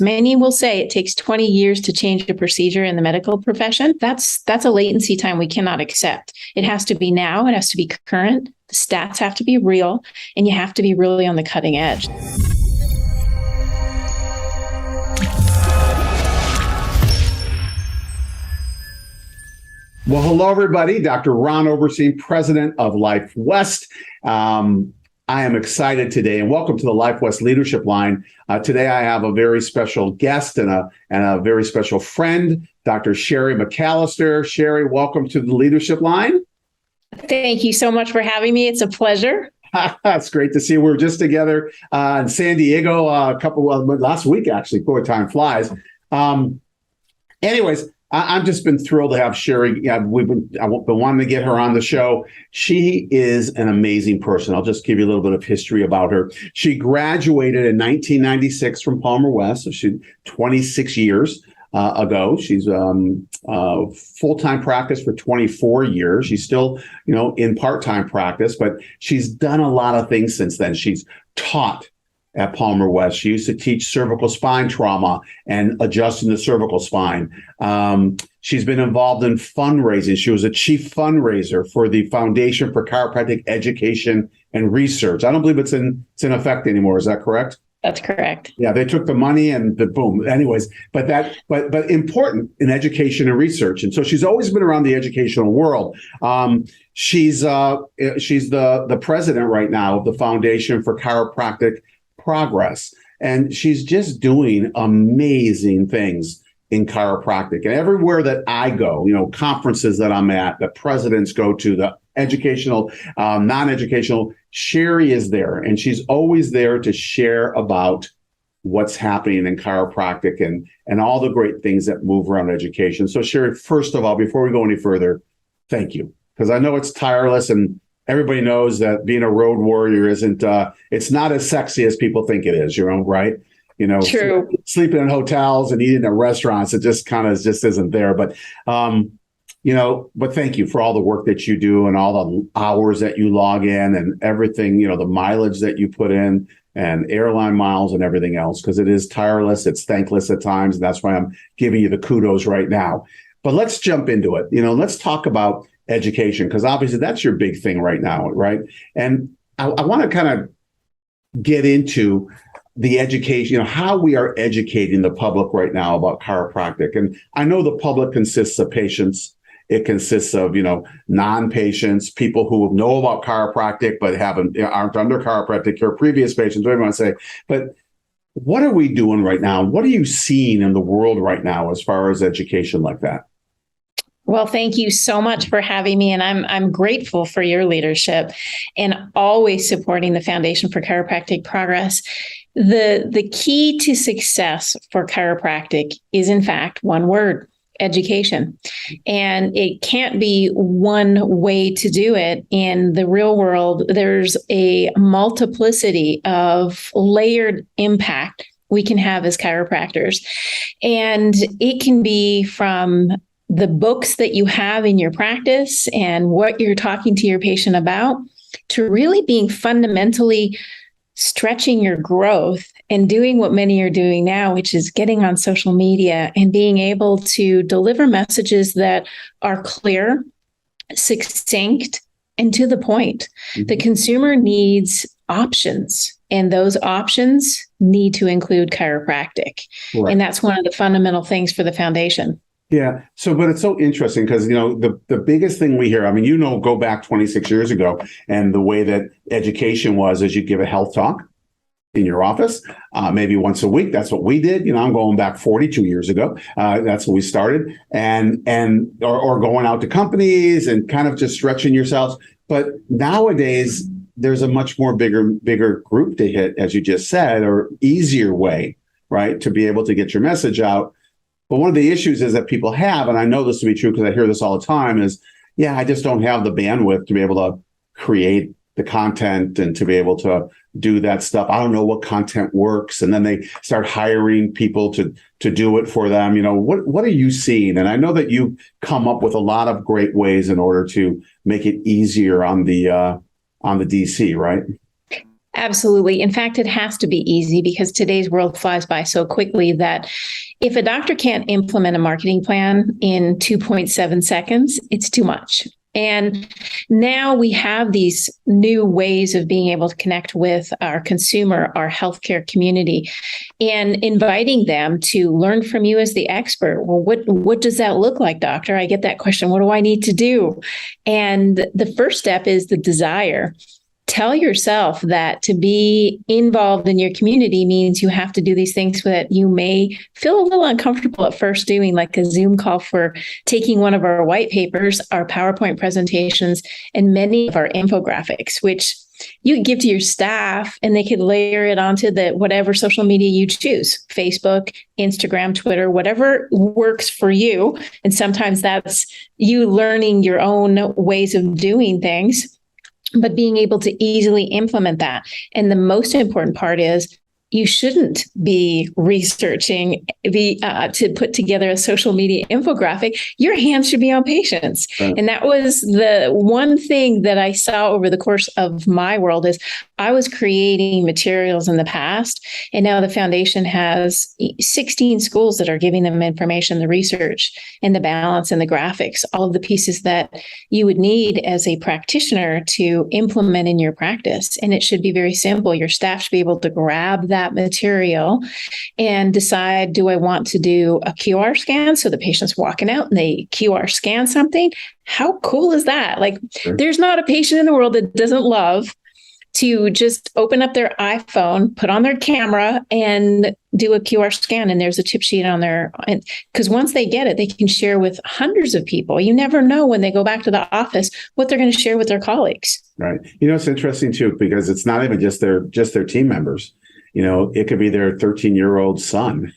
Many will say it takes 20 years to change a procedure in the medical profession. That's a latency time we cannot accept. It has to be now. It has to be current. The stats have to be real, and you have to be really on the cutting edge. Well, hello, everybody. Dr. Ron Oberstein, president of Life West. I am excited today, and welcome to the Life West Leadership Line. Today, I have a very special guest and a very special friend, Dr. Sherry McAllister. Sherry, welcome to the Leadership Line. Thank you so much for having me. It's a pleasure. It's great to see you. We were just together in San Diego last week, actually. Boy, time flies. Anyways, I've just been thrilled to have Sherry. I've been wanting to get her on the show. She is an amazing person. I'll just give you a little bit of history about her. She graduated in 1996 from Palmer West, so she's 26 years ago. She's full-time practice for 24 years. She's still, in part-time practice, but she's done a lot of things since then. She's taught at Palmer West. She used to teach cervical spine trauma and adjusting the cervical spine. She's been involved in fundraising. She was a chief fundraiser for the Foundation for Chiropractic Education and Research. I don't believe it's in effect anymore. Is that correct? That's correct. Yeah, they took the money and boom. Anyways, but important in education and research. And so she's always been around the educational world. She's the president right now of the Foundation for Chiropractic Progress. And she's just doing amazing things in chiropractic. And everywhere that I go, conferences that I'm at, the presidents go to, the educational, non-educational, Sherry is there. And she's always there to share about what's happening in chiropractic and all the great things that move around education. So Sherry, first of all, before we go any further, thank you. Because I know it's tireless, and everybody knows that being a road warrior isn't, it's not as sexy as people think it is, right? True. Sleeping in hotels and eating at restaurants, it just isn't there. But, but thank you for all the work that you do and all the hours that you log in and everything, the mileage that you put in and airline miles and everything else, because it is tireless. It's thankless at times. And that's why I'm giving you the kudos right now. But let's jump into it. Let's talk about education, because obviously that's your big thing right now, right? And I want to kind of get into the education, how we are educating the public right now about chiropractic. And I know the public consists of patients. It consists of, non-patients, people who know about chiropractic but aren't under chiropractic care, previous patients, whatever you want to say. But what are we doing right now? What are you seeing in the world right now as far as education like that? Well, thank you so much for having me. And I'm grateful for your leadership and always supporting the Foundation for Chiropractic Progress. The key to success for chiropractic is, in fact, one word: education. And it can't be one way to do it. In the real world, there's a multiplicity of layered impact we can have as chiropractors. And it can be from the books that you have in your practice and what you're talking to your patient about, to really being fundamentally stretching your growth and doing what many are doing now, which is getting on social media and being able to deliver messages that are clear, succinct, and to the point. Mm-hmm. The consumer needs options, and those options need to include chiropractic. Right. And that's one of the fundamental things for the foundation. Yeah. But it's so interesting because, the biggest thing we hear, go back 26 years ago, and the way that education was is you give a health talk in your office, maybe once a week. That's what we did. I'm going back 42 years ago. That's when we started, or going out to companies and kind of just stretching yourselves. But nowadays, there's a much more bigger group to hit, as you just said, or easier way, right, to be able to get your message out. But one of the issues is that people have, and I know this to be true because I hear this all the time, is, I just don't have the bandwidth to be able to create the content and to be able to do that stuff. I don't know what content works. And then they start hiring people to do it for them. What are you seeing? And I know that you've come up with a lot of great ways in order to make it easier on the DC, right? Absolutely. In fact, it has to be easy because today's world flies by so quickly that if a doctor can't implement a marketing plan in 2.7 seconds, it's too much. And now we have these new ways of being able to connect with our consumer, our healthcare community, and inviting them to learn from you as the expert. Well, what does that look like, doctor? I get that question. What do I need to do? And the first step is the desire. Tell yourself that to be involved in your community means you have to do these things that you may feel a little uncomfortable at first doing, like a Zoom call for taking one of our white papers, our PowerPoint presentations, and many of our infographics, which you could give to your staff and they could layer it onto the whatever social media you choose, Facebook, Instagram, Twitter, whatever works for you. And sometimes that's you learning your own ways of doing things, but being able to easily implement that. And the most important part is you shouldn't be researching to put together a social media infographic. Your hands should be on patients. Right. And that was the one thing that I saw over the course of my world is I was creating materials in the past, and now the foundation has 16 schools that are giving them information, the research and the balance and the graphics, all of the pieces that you would need as a practitioner to implement in your practice. And it should be very simple. Your staff should be able to grab that material and decide, do I want to do a QR scan? So the patient's walking out and they QR scan something. How cool is that? Like, sure. There's not a patient in the world that doesn't love to just open up their iPhone, put on their camera and do a QR scan. And there's a tip sheet on there. Because once they get it, they can share with hundreds of people. You never know when they go back to the office what they're going to share with their colleagues. Right. It's interesting, too, because it's not even just their team members. It could be their 13-year-old son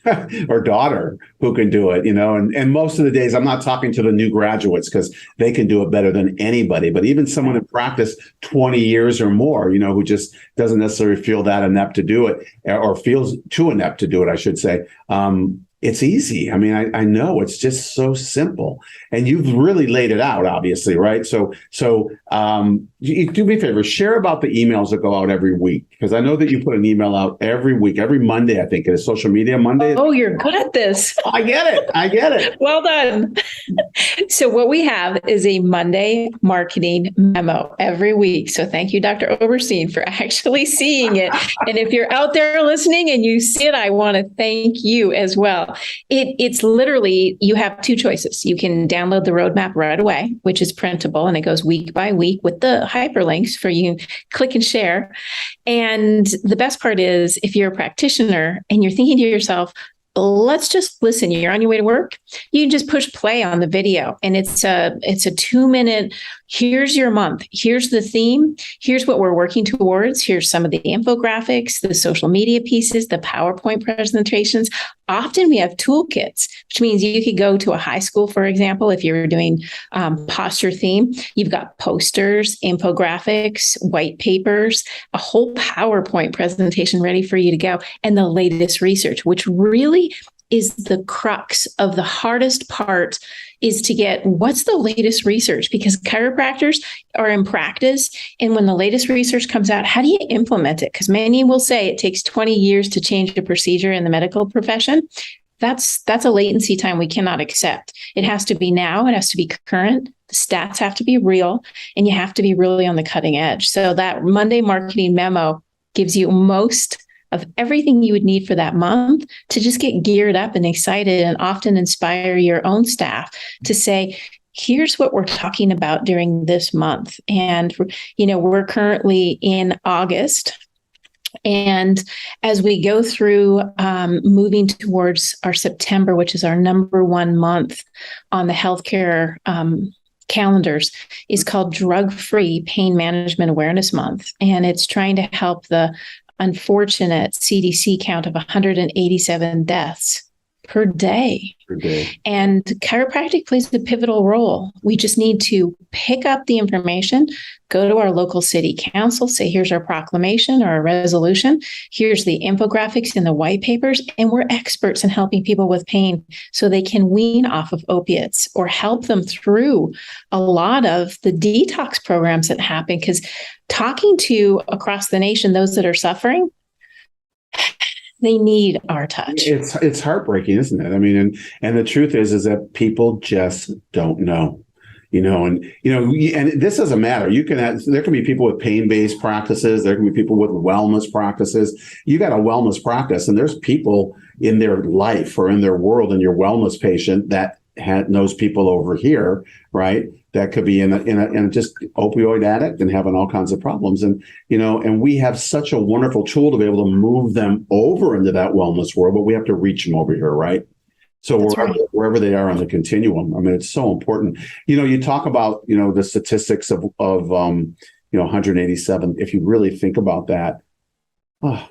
or daughter who can do it, and most of the days I'm not talking to the new graduates because they can do it better than anybody. But even someone in practice 20 years or more, who just doesn't necessarily feel that inept to do it or feels too inept to do it, I should say. It's easy. I mean, I know it's just so simple, and you've really laid it out, obviously, right? So, you do me a favor, share about the emails that go out every week, because I know that you put an email out every week, every Monday. I think it is Social Media Monday. Oh, you're good at this. I get it. Well done. So what we have is a Monday marketing memo every week. So thank you, Dr. Oberstein, for actually seeing it. And if you're out there listening and you see it, I want to thank you as well. It's literally, you have two choices. You can download the roadmap right away, which is printable, and it goes week by week with the hyperlinks for you click and share. And the best part is if you're a practitioner and you're thinking to yourself, let's just listen. You're on your way to work. You can just push play on the video, and it's a 2-minute. Here's your month. Here's the theme. Here's what we're working towards. Here's some of the infographics, the social media pieces, the PowerPoint presentations. Often we have toolkits, which means you could go to a high school, for example, if you're doing posture theme. You've got posters, infographics, white papers, a whole PowerPoint presentation ready for you to go, and the latest research, which really is the crux of the hardest part, is to get what's the latest research, because chiropractors are in practice. And when the latest research comes out, how do you implement it? Because many will say it takes 20 years to change a procedure in the medical profession. That's a latency time we cannot accept. It has to be now. It has to be current. The stats have to be real, and you have to be really on the cutting edge. So that Monday marketing memo gives you most of everything you would need for that month to just get geared up and excited, and often inspire your own staff to say, here's what we're talking about during this month. And, we're currently in August. And as we go through moving towards our September, which is our number one month on the healthcare calendars, is called Drug-Free Pain Management Awareness Month. And it's trying to help the unfortunate CDC count of 187 deaths per day. Per day. And chiropractic plays a pivotal role. We just need to pick up the information, go to our local city council, say, here's our proclamation or a resolution. Here's the infographics in the white papers. And we're experts in helping people with pain so they can wean off of opiates or help them through a lot of the detox programs that happen. Because talking to across the nation, those that are suffering, they need our touch. It's heartbreaking, isn't it? I mean, and the truth is that people just don't know, and this doesn't matter. There can be people with pain-based practices. There can be people with wellness practices. You got a wellness practice, and there's people in their life or in their world, and your wellness patient that knows people over here, right? That could be in a just opioid addict and having all kinds of problems. And, and we have such a wonderful tool to be able to move them over into that wellness world, but we have to reach them over here, right? So wherever they are on the continuum, I mean, it's so important. You talk about, the statistics of 187. If you really think about that,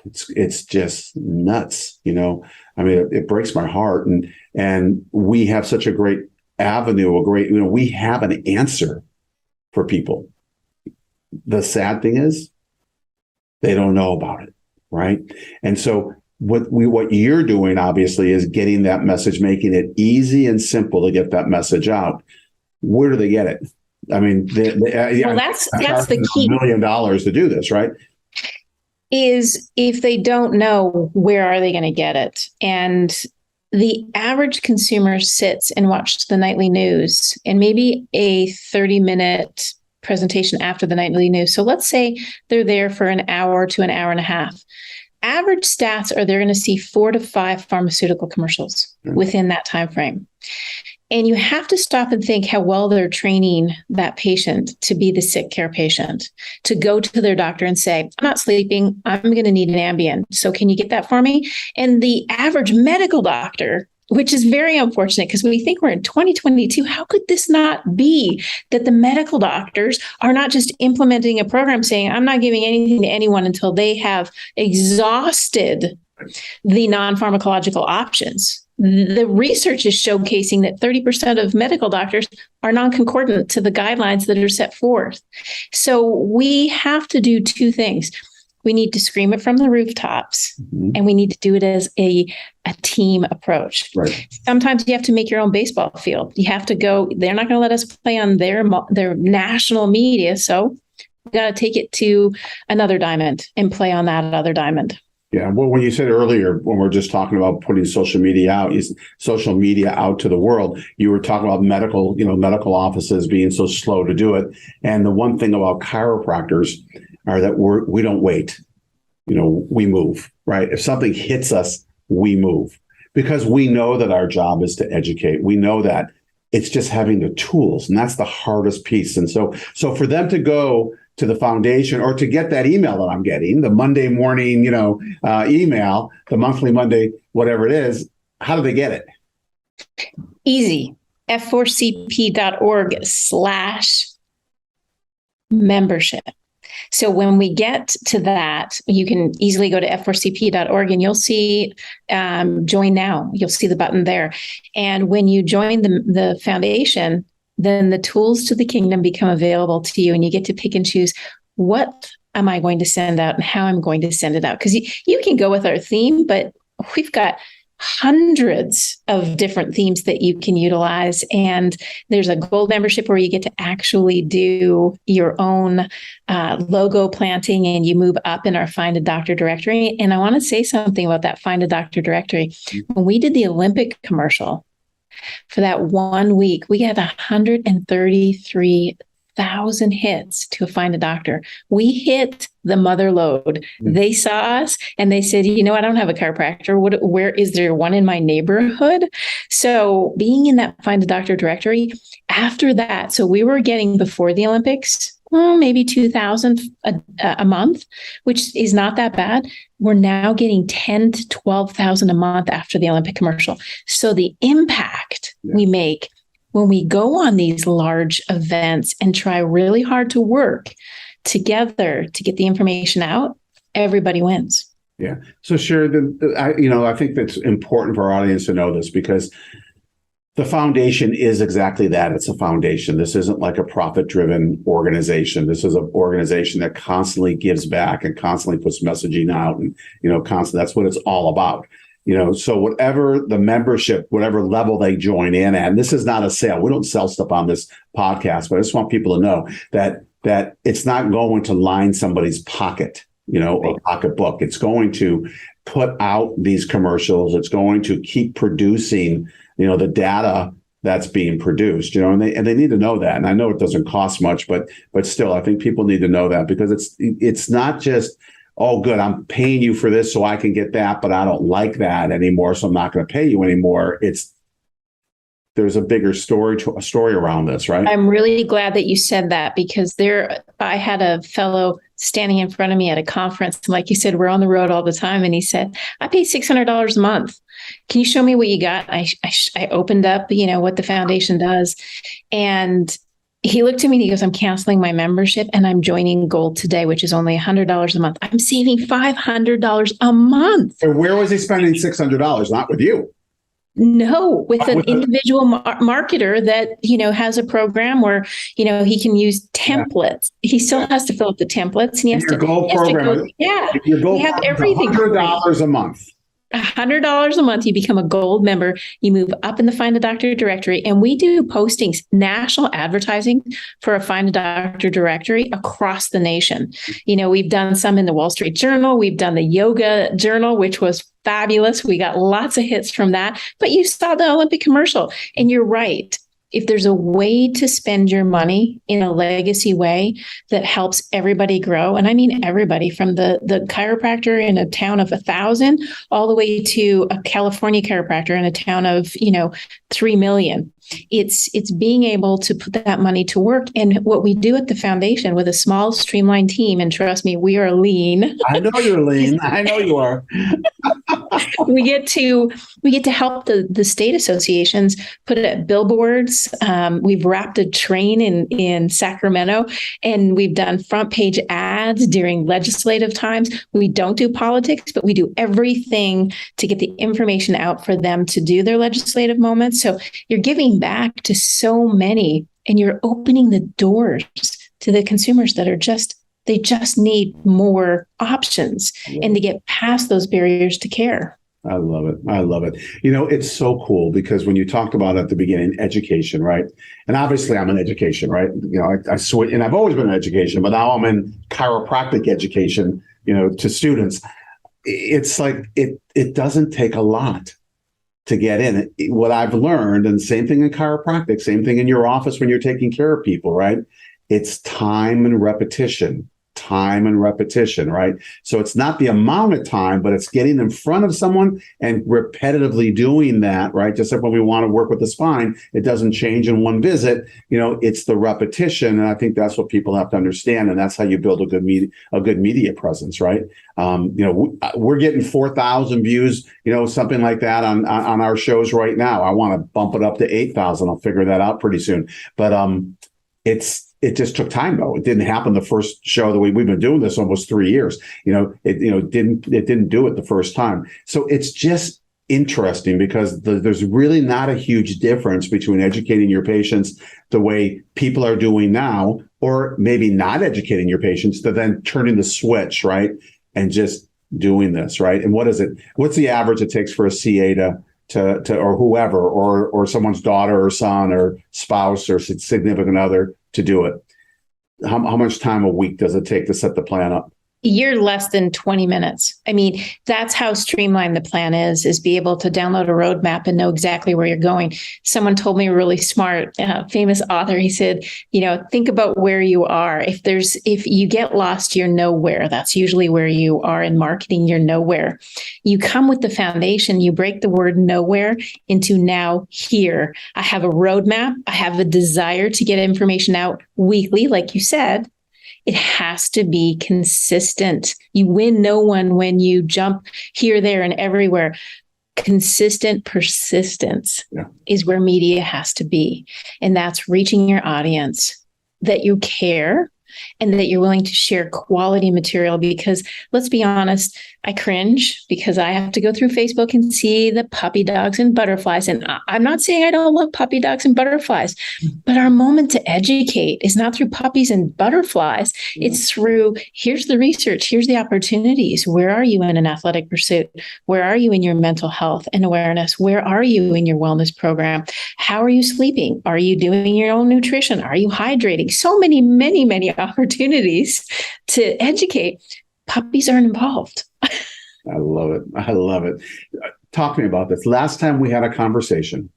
it's just nuts. I mean, it breaks my heart. And we have such a great avenue, we have an answer for people. The sad thing is they don't know about it, right? And so what you're doing, obviously, is getting that message, making it easy and simple to get that message out. Where do they get it? I mean, that's the key. $1 million to do this, right? Is if they don't know, where are they going to get it? And the average consumer sits and watches the nightly news and maybe a 30-minute presentation after the nightly news. So let's say they're there for an hour to an hour and a half. Average stats are they're going to see 4 to 5 pharmaceutical commercials within that time frame. And you have to stop and think how well they're training that patient to be the sick care patient, to go to their doctor and say, I'm not sleeping, I'm going to need an Ambien. So can you get that for me? And the average medical doctor, which is very unfortunate because we think we're in 2022, how could this not be that the medical doctors are not just implementing a program saying, I'm not giving anything to anyone until they have exhausted the non-pharmacological options? The research is showcasing that 30% of medical doctors are non-concordant to the guidelines that are set forth. So we have to do 2 things. We need to scream it from the rooftops, and we need to do it as a team approach. Right. Sometimes you have to make your own baseball field. You have to go, they're not going to let us play on their national media. So we got to take it to another diamond and play on that other diamond. Yeah. Well, when you said earlier, when we're just talking about putting social media out to the world, you were talking about medical offices being so slow to do it. And the one thing about chiropractors are that we don't wait. We move, right? If something hits us, we move because we know that our job is to educate. We know that it's just having the tools, and that's the hardest piece. And so for them to go to the foundation or to get that email that I'm getting, the Monday morning, email, the monthly Monday, whatever it is, how do they get it? Easy. f4cp.org/membership. So when we get to that, you can easily go to f4cp.org and you'll see join now. You'll see the button there. And when you join the foundation, then the tools to the kingdom become available to you, and you get to pick and choose what am I going to send out and how I'm going to send it out. Because you can go with our theme, but we've got hundreds of different themes that you can utilize. And there's a gold membership where you get to actually do your own logo planting, and you move up in our Find a Doctor directory. And I want to say something about that Find a Doctor directory. When we did the Olympic commercial, for that 1 week, we had 133,000 hits to Find a Doctor. We hit the mother lode. They saw us and they said, I don't have a chiropractor. Where is there one in my neighborhood? So being in that Find a Doctor directory after that, so we were getting before the Olympics, maybe 2,000 a month, which is not that bad. We're now getting 10 to 12,000 a month after the Olympic commercial. So the impact we make when we go on these large events and try really hard to work together to get the information out, everybody wins. Yeah. So sure, I think that's important for our audience to know this, because the foundation is exactly that. It's a foundation. This isn't like a profit-driven organization. This is an organization that constantly gives back and constantly puts messaging out, and constantly. That's what it's all about. So whatever the membership, whatever level they join in at, and this is not a sale. We don't sell stuff on this podcast, but I just want people to know that it's not going to line somebody's pocket, or pocketbook. It's going to put out these commercials. It's going to keep producing, the data that's being produced, and they need to know that. And I know it doesn't cost much, but still, I think people need to know that, because it's not just, oh, good, I'm paying you for this so I can get that, but I don't like that anymore, so I'm not going to pay you anymore. There's a bigger story around this, right? I'm really glad that you said that, because I had a fellow standing in front of me at a conference. And like you said, we're on the road all the time. And he said, I pay $600 a month. Can you show me what you got? I opened up, what the foundation does. And he looked at me and he goes, I'm canceling my membership and I'm joining Gold today, which is only $100 a month. I'm saving $500 a month. And where was he spending $600? Not with you. No, with an individual marketer that, has a program where, he can use templates. He still has to fill out the templates, and he has your gold program. Your gold you have everything. $100 a month. $100 a month, you become a gold member, you move up in the Find a Doctor directory, and we do postings, national advertising for a Find a Doctor directory across the nation. We've done some in the Wall Street Journal, we've done the Yoga Journal, which was fabulous. We got lots of hits from that, but you saw the Olympic commercial, and you're right. If there's a way to spend your money in a legacy way that helps everybody grow, and I mean everybody, from the chiropractor in a town of 1,000 all the way to a California chiropractor in a town of 3 million. It's being able to put that money to work. And what we do at the foundation with a small, streamlined team, and trust me, we are lean. I know you're lean. I know you are. we get to help the state associations put it at billboards. We've wrapped a train in Sacramento, and we've done front page ads during legislative times. We don't do politics, but we do everything to get the information out for them to do their legislative moments. So you're giving back to so many, and you're opening the doors to the consumers that they just need more options and to get past those barriers to care. I love it. I love it. It's so cool, because when you talked about at the beginning, education, right? And obviously I'm in education, right? I switch, and I've always been in education, but now I'm in chiropractic education, to students. It's like, it doesn't take a lot to get in. What I've learned, and same thing in chiropractic, same thing in your office when you're taking care of people, right? It's time and repetition, right? So it's not the amount of time, but it's getting in front of someone and repetitively doing that, right? Just like when we want to work with the spine, it doesn't change in one visit. It's the repetition. And I think that's what people have to understand. And that's how you build a good media presence, right? We're getting 4,000 views, something like that on our shows right now. I want to bump it up to 8,000. I'll figure that out pretty soon. But it just took time, though. It didn't happen the first show that we've been doing this almost 3 years. It didn't do it the first time. So it's just interesting, because there's really not a huge difference between educating your patients the way people are doing now, or maybe not educating your patients, to then turning the switch, right, and just doing this, right? And what is it? What's the average it takes for a CA to or whoever, or someone's daughter or son or spouse or significant other to do it? How much time a week does it take to set the plan up? You're less than 20 minutes. I mean, that's how streamlined the plan is be able to download a roadmap and know exactly where you're going. Someone told me, a really smart, famous author, he said, think about where you are. If you get lost, you're nowhere. That's usually where you are in marketing. You're nowhere. You come with the foundation, you break the word nowhere into now here. I have a roadmap. I have a desire to get information out weekly, like you said. It has to be consistent. You win no one when you jump here, there, and everywhere. Consistent persistence is where media has to be. And that's reaching your audience, that you care, and that you're willing to share quality material. Because let's be honest, I cringe because I have to go through Facebook and see the puppy dogs and butterflies. And I'm not saying I don't love puppy dogs and butterflies, but our moment to educate is not through puppies and butterflies. It's through, here's the research, here's the opportunities. Where are you in an athletic pursuit? Where are you in your mental health and awareness? Where are you in your wellness program? How are you sleeping? Are you doing your own nutrition? Are you hydrating? So many opportunities to educate. Puppies aren't involved. I love it. I love it. Talk to me about this. Last time we had a conversation,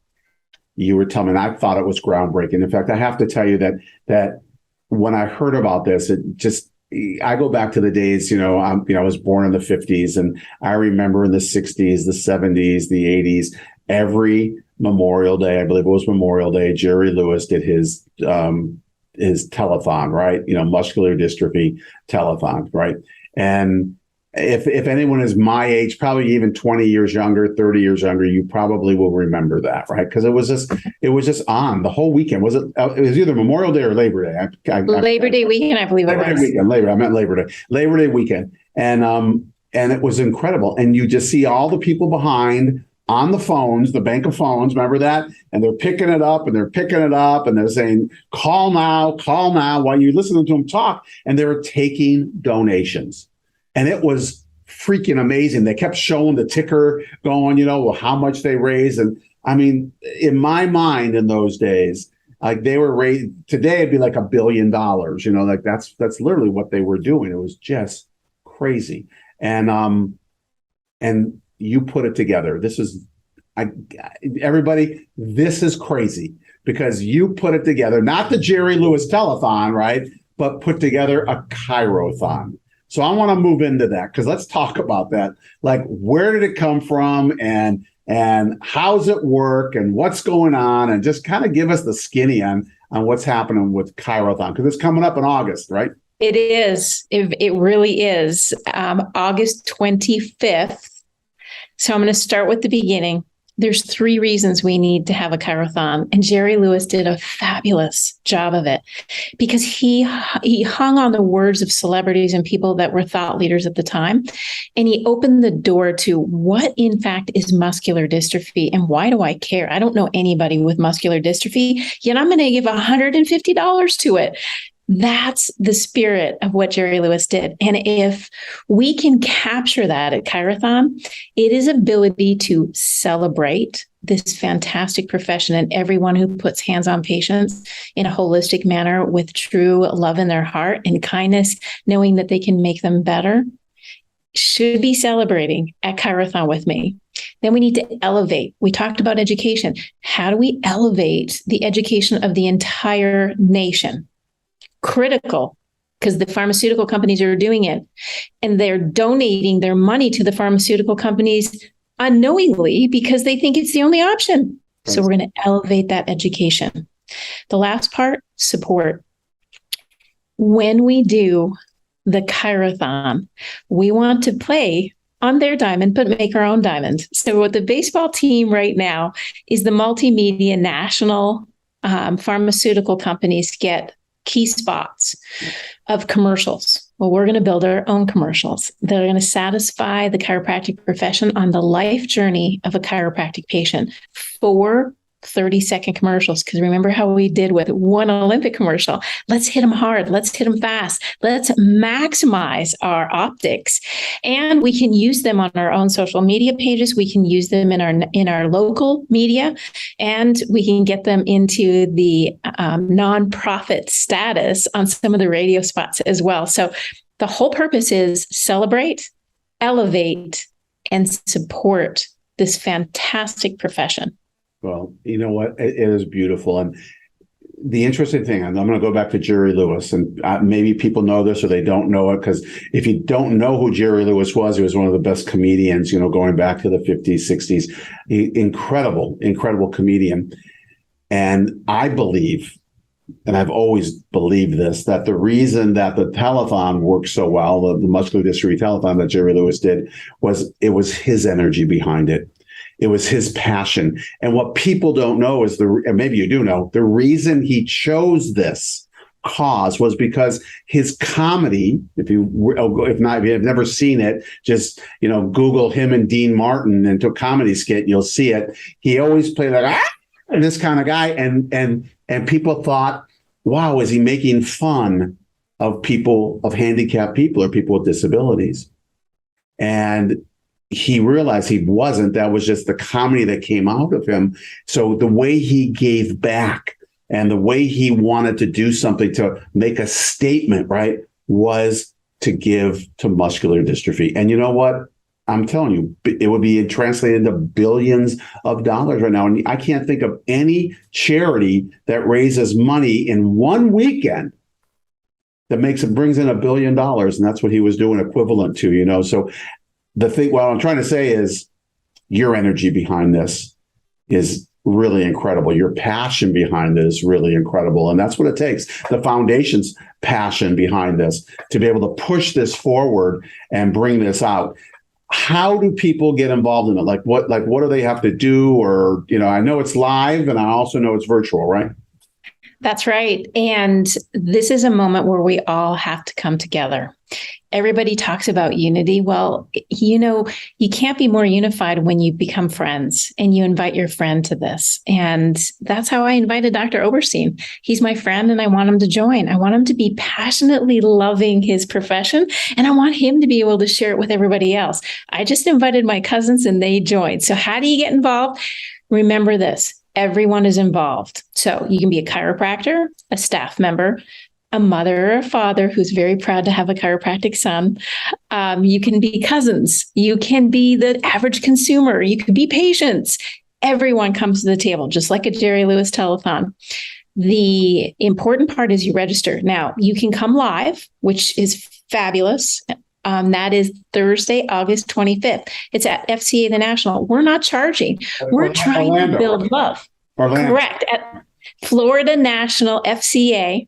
you were telling me, and I thought it was groundbreaking. In fact, I have to tell you that when I heard about this, I go back to the days, I was born in the 50s, and I remember in the 60s, the 70s, the 80s, every Memorial Day, I believe it was Memorial Day, Jerry Lewis did his telethon, right? Muscular dystrophy telethon, right? And if anyone is my age, probably even 20 years younger, 30 years younger, you probably will remember that, right? Because it was just on the whole weekend. Was it? It was either Memorial Day or Labor Day. Labor Day weekend, I believe it was. I meant Labor Day. Labor Day weekend, and it was incredible. And you just see all the people behind on the phones, the bank of phones. Remember that? And they're picking it up, and they're saying, "Call now, call now." While you're listening to them talk, and they were taking donations. And it was freaking amazing. They kept showing the ticker going, how much they raised. And I mean, in my mind in those days, like they were raised, today it'd be like $1 billion, like that's literally what they were doing. It was just crazy. And you put it together. Everybody, this is crazy because you put it together, not the Jerry Lewis telethon, right? But put together a chirothon. So I want to move into that because let's talk about that. Like, where did it come from, and how's it work, and what's going on, and just kind of give us the skinny on what's happening with chirothon because it's coming up in August, right? It is. It really is. August 25th. So I'm going to start with the beginning. There's 3 reasons we need to have a chirothon. And Jerry Lewis did a fabulous job of it because he hung on the words of celebrities and people that were thought leaders at the time. And he opened the door to what, in fact, is muscular dystrophy. And why do I care? I don't know anybody with muscular dystrophy, yet I'm going to give $150 to it. That's the spirit of what Jerry Lewis did. And if we can capture that at Chirothon, it is ability to celebrate this fantastic profession and everyone who puts hands on patients in a holistic manner with true love in their heart and kindness, knowing that they can make them better, should be celebrating at Chirothon with me. Then we need to elevate. We talked about education. How do we elevate the education of the entire nation? Critical, because the pharmaceutical companies are doing it and they're donating their money to the pharmaceutical companies unknowingly because they think it's the only option. Right. So we're going to elevate that education. The last part, support. When we do the Chirothon, we want to play on their diamond, but make our own diamond. So what the baseball team right now is the multimedia national pharmaceutical companies get key spots of commercials. Well, we're going to build our own commercials that are going to satisfy the chiropractic profession on the life journey of a chiropractic patient. 4 30-second commercials. Because remember how we did with one Olympic commercial. Let's hit them hard. Let's hit them fast. Let's maximize our optics. And we can use them on our own social media pages. We can use them in our local media. And we can get them into the nonprofit status on some of the radio spots as well. So the whole purpose is celebrate, elevate, and support this fantastic profession. Well, you know what? It is beautiful. And the interesting thing, I'm going to go back to Jerry Lewis, and maybe people know this or they don't know it, because if you don't know who Jerry Lewis was, he was one of the best comedians, going back to the 50s, 60s. Incredible comedian. And I believe, and I've always believed this, that the reason that the telethon worked so well, the muscular dystrophy telethon that Jerry Lewis did, was it was his energy behind it. It was his passion. And what people don't know is and maybe you do know, the reason he chose this cause was because his comedy, if you've never seen it, just, Google him and Dean Martin into a comedy skit, you'll see it. He always played like, this kind of guy. And people thought, wow, is he making fun of people, of handicapped people or people with disabilities? And he realized he wasn't. That was just the comedy that came out of him. So the way he gave back and the way he wanted to do something to make a statement, right, was to give to muscular dystrophy. And you know what? I'm telling you, it would be translated into billions of dollars right now. And I can't think of any charity that raises money in one weekend that brings in $1 billion. And that's what he was doing equivalent to, So what I'm trying to say is your energy behind this is really incredible. Your passion behind this is really incredible. And that's what it takes. The foundation's passion behind this to be able to push this forward and bring this out. How do people get involved in it? What do they have to do? Or, I know it's live and I also know it's virtual, right? That's right. And this is a moment where we all have to come together. Everybody talks about unity. Well, you can't be more unified when you become friends and you invite your friend to this. And that's how I invited Dr. Oberstein. He's my friend and I want him to join. I want him to be passionately loving his profession and I want him to be able to share it with everybody else. I just invited my cousins and they joined. So how do you get involved? Remember this. Everyone is involved. So you can be a chiropractor, a staff member, a mother or a father who's very proud to have a chiropractic son. You can be cousins. You can be the average consumer. You could be patients. Everyone comes to the table, just like a Jerry Lewis telethon. The important part is you register. Now, you can come live, which is fabulous. That is Thursday, August 25th. It's at FCA The National. We're not charging. We're trying to build love. Correct. At Florida National FCA.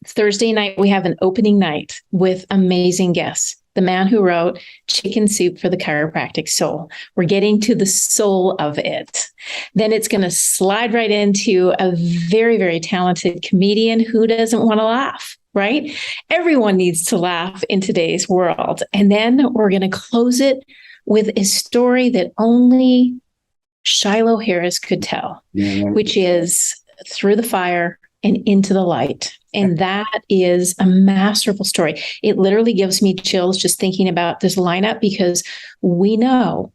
Thursday night, we have an opening night with amazing guests. The man who wrote Chicken Soup for the Chiropractic Soul. We're getting to the soul of it. Then it's going to slide right into a very, very talented comedian who doesn't want to laugh, right? Everyone needs to laugh in today's world. And then we're going to close it with a story that only Shiloh Harris could tell, which is Through the Fire and Into the Light. And that is a masterful story. It literally gives me chills just thinking about this lineup because we know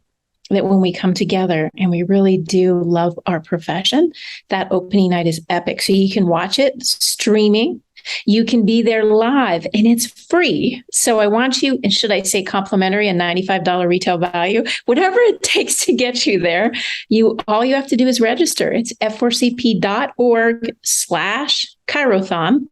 that when we come together and we really do love our profession, that opening night is epic. So you can watch it streaming. You can be there live and it's free. So I want you, and should I say complimentary, a $95 retail value, whatever it takes to get you there, all you have to do is register. It's f4cp.org/chirothon.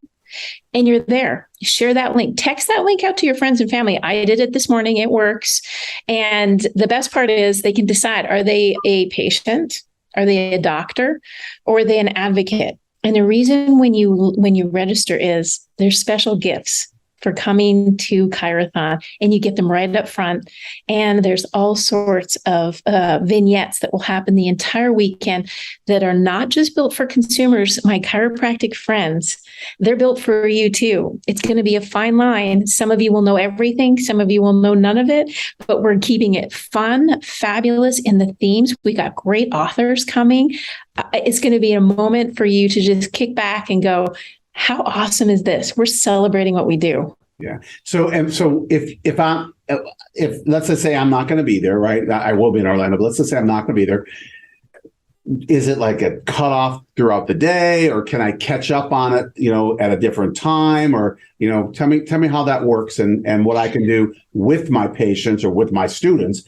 And you're there. Share that link. Text that link out to your friends and family. I did it this morning. It works. And the best part is they can decide, are they a patient? Are they a doctor? Or are they an advocate? And the reason when you register is there's special gifts for coming to Chirothon, and you get them right up front. And there's all sorts of vignettes that will happen the entire weekend that are not just built for consumers, my chiropractic friends. They're built for you too. It's going to be a fine line. Some of you will know everything. Some of you will know none of it, but we're keeping it fun, fabulous in the themes. We got great authors coming. It's going to be a moment for you to just kick back and go, how awesome is this? We're celebrating what we do. Yeah. So if let's just say I'm not going to be there, right? I will be in Orlando, but let's just say I'm not going to be there. Is it like a cutoff throughout the day, or can I catch up on it, at a different time, or, tell me how that works and what I can do with my patients or with my students,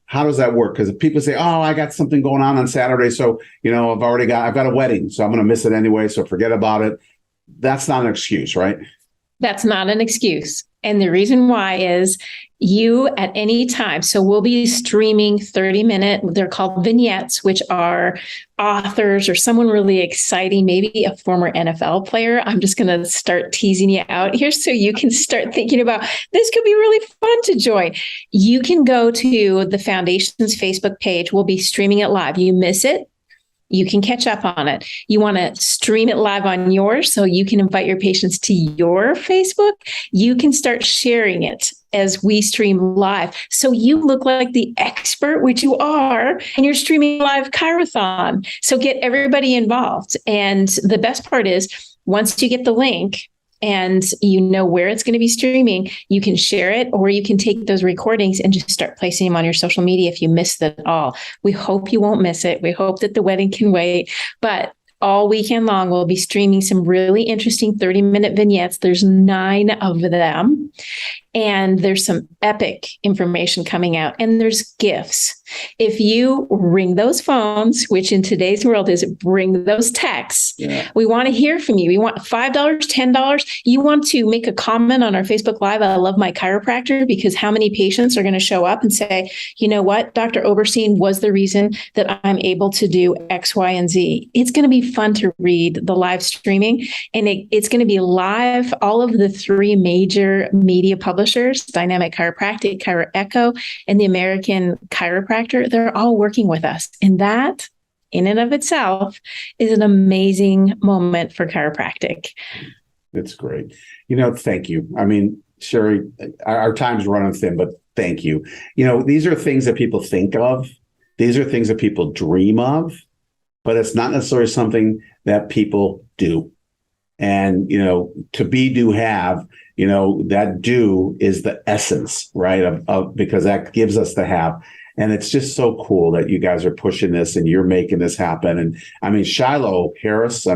how does that work? Because if people say, oh, I got something going on Saturday. So, I've got a wedding, so I'm going to miss it anyway. So forget about it. That's not an excuse, right? That's not an excuse. And the reason why is you at any time. So we'll be streaming 30-minute, they're called vignettes, which are authors or someone really exciting, maybe a former NFL player. I'm just going to start teasing you out here so you can start thinking about this could be really fun to join. You can go to the foundation's Facebook page. We'll be streaming it live. You miss it, you can catch up on it. You want to stream it live on yours so you can invite your patients to your Facebook. You can start sharing it as we stream live. So you look like the expert, which you are, and you're streaming live Chirothon. So get everybody involved. And the best part is once you get the link, and you know where it's going to be streaming, you can share it, or you can take those recordings and just start placing them on your social media if you missed it all. We hope you won't miss it. We hope that the wedding can wait. But all weekend long, we'll be streaming some really interesting 30-minute vignettes. There's 9 of them. And there's some epic information coming out, and there's gifts. If you ring those phones, which in today's world is ring those texts, we want to hear from you. We want $5, $10. You want to make a comment on our Facebook Live, I love my chiropractor, because how many patients are going to show up and say, you know what, Dr. Oberstein was the reason that I'm able to do X, Y, and Z. It's going to be fun to read the live streaming, and it's going to be live. All of the 3 major media publishers, Dynamic Chiropractic, Chiro Echo, and the American Chiropractor, they're all working with us. And that, in and of itself, is an amazing moment for chiropractic. It's great. Thank you. I mean, Sherry, our time's running thin, but thank you. These are things that people think of. These are things that people dream of, but it's not necessarily something that people do. And, to be, do, have, that do is the essence, right? Of because that gives us the have. And it's just so cool that you guys are pushing this and you're making this happen. And I mean, Shiloh Harris,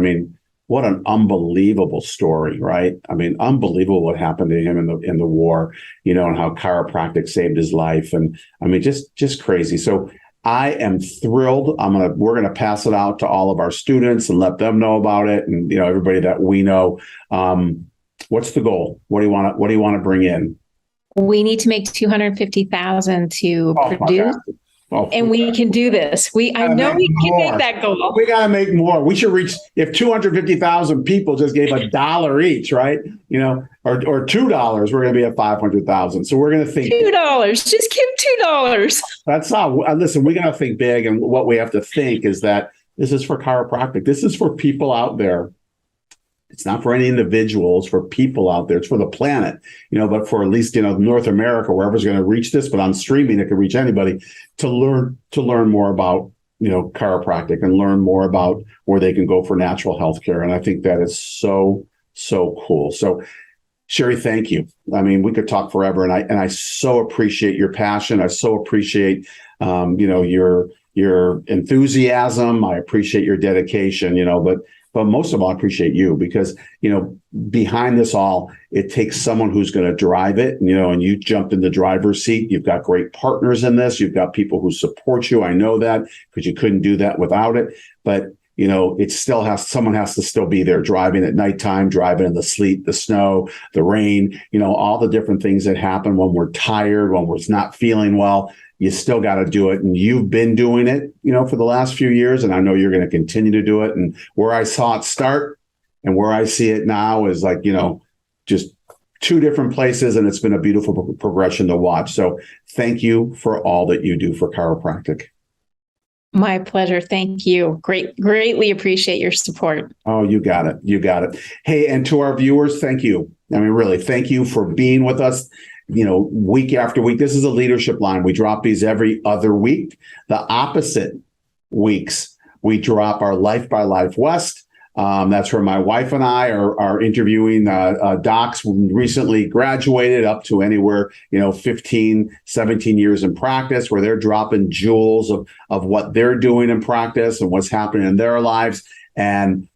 what an unbelievable story, right? Unbelievable what happened to him in the war, and how chiropractic saved his life. And just crazy. So I am thrilled. We're gonna pass it out to all of our students and let them know about it, and everybody that we know. What's the goal? What do you want to bring in? We need to make 250,000 to produce. And we can do this. I know we can make that goal. We got to make more. We should reach, if 250,000 people just gave $1 each, right? Or $2, we're going to be at 500,000. So we're going to think $2. Just give $2. That's not, listen, we got to think big. And what we have to think is that this is for chiropractic. This is for people out there. It's not for any individuals, for people out there. It's for the planet, but for at least, North America, wherever's going to reach this, but on streaming, it can reach anybody to learn more about, chiropractic and learn more about where they can go for natural health care. And I think that is so, so cool. So Sherry, thank you. We could talk forever, and I so appreciate your passion. I so appreciate, your enthusiasm. I appreciate your dedication, but most of all, I appreciate you because, behind this all, it takes someone who's going to drive it, and you jumped in the driver's seat. You've got great partners in this. You've got people who support you. I know that because you couldn't do that without it. But, it still someone has to still be there driving at nighttime, driving in the sleet, the snow, the rain, all the different things that happen when we're tired, when we're not feeling well. You still got to do it. And you've been doing it, for the last few years. And I know you're going to continue to do it. And where I saw it start and where I see it now is like, just 2 different places. And it's been a beautiful progression to watch. So thank you for all that you do for chiropractic. My pleasure. Thank you. Greatly appreciate your support. Oh, you got it. You got it. Hey, and to our viewers, thank you. Really, thank you for being with us. Week after week. This is a leadership line. We drop these every other week. The opposite weeks, we drop our Life by Life West. That's where my wife and I are interviewing docs who recently graduated up to anywhere, 15, 17 years in practice, where they're dropping jewels of what they're doing in practice and what's happening in their lives. And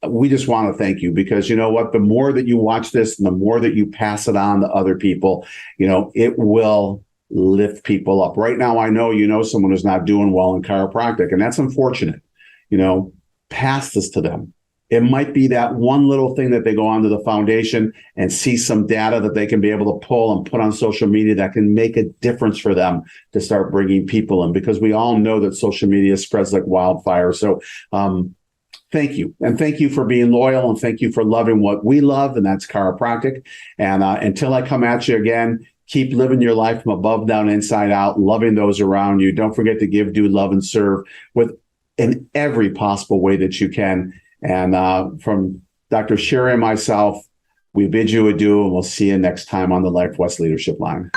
we just want to thank you because you know what? The more that you watch this and the more that you pass it on to other people, it will lift people up. Right now, I know someone who's not doing well in chiropractic, and that's unfortunate. Pass this to them. It might be that one little thing that they go onto the foundation and see some data that they can be able to pull and put on social media that can make a difference for them to start bringing people in, because we all know that social media spreads like wildfire. So, thank you. And thank you for being loyal, and thank you for loving what we love, and that's chiropractic. And until I come at you again, keep living your life from above, down, inside out, loving those around you. Don't forget to give, do, love, and serve with in every possible way that you can. And from Dr. Sherry and myself, we bid you adieu, and we'll see you next time on the Life West Leadership Line.